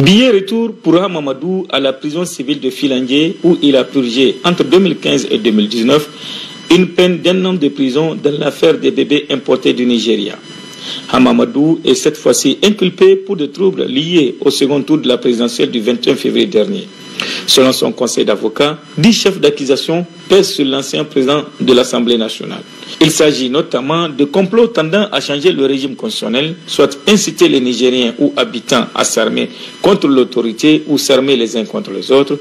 Billet retour pour Hamamadou à la prison civile de Filangué où il a purgé entre 2015 et 2019 une peine d'1 an de prison dans l'affaire des bébés importés du Nigeria. Hamamadou est cette fois-ci inculpé pour des troubles liés au second tour de la présidentielle du 21 février dernier. Selon son conseil d'avocats, 10 chefs d'accusation pèsent sur l'ancien président de l'Assemblée nationale. Il s'agit notamment de complots tendant à changer le régime constitutionnel, soit inciter les Nigériens ou habitants à s'armer contre l'autorité ou s'armer les uns contre les autres,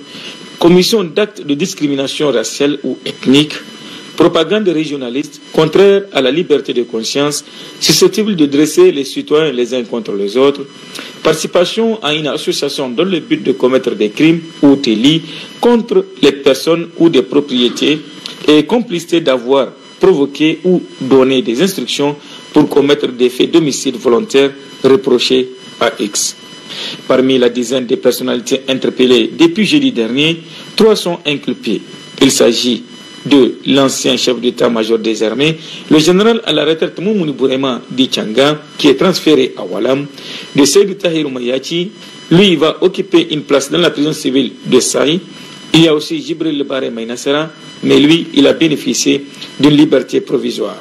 commission d'actes de discrimination raciale ou ethnique, propagande régionaliste contraire à la liberté de conscience, susceptible de dresser les citoyens les uns contre les autres, participation à une association dans le but de commettre des crimes ou délits contre les personnes ou des propriétés et complicité d'avoir provoqué ou donné des instructions pour commettre des faits d'homicide volontaire reprochés à X. Parmi la dizaine de personnalités interpellées depuis jeudi dernier, 3 sont inculpés. Il s'agit de l'ancien chef d'état-major des armées, le général à la retraite Moumouni Bourema Dichanga, qui est transféré à Walam, de Seydou Tahirou Mayachi, lui il va occuper une place dans la prison civile de Saï. Il y a aussi Jibril Baré Maïnassara, mais lui il a bénéficié d'une liberté provisoire.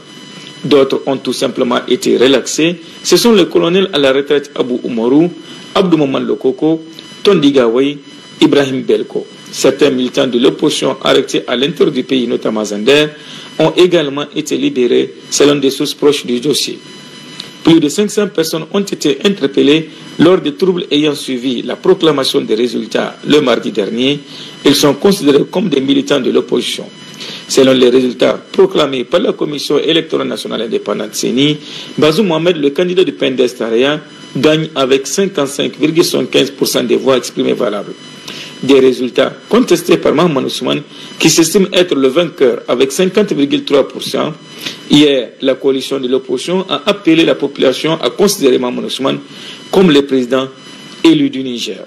D'autres ont tout simplement été relaxés. Ce sont le colonel à la retraite Abou Oumarou, Abdou Maman Lokoko, Tondi Gawai, Ibrahim Belko. Certains militants de l'opposition arrêtés à l'intérieur du pays, notamment Zander, ont également été libérés selon des sources proches du dossier. Plus de 500 personnes ont été interpellées lors des troubles ayant suivi la proclamation des résultats le mardi dernier. Ils sont considérés comme des militants de l'opposition. Selon les résultats proclamés par la Commission électorale nationale indépendante CENI, Bazoum Mohamed, le candidat du PNDS Taraya, gagne avec 55,75% des voix exprimées valables. Des résultats contestés par Mahaman Ousmane, qui s'estime être le vainqueur avec 50,3%. Hier, la coalition de l'opposition a appelé la population à considérer Mahaman Ousmane comme le président élu du Niger.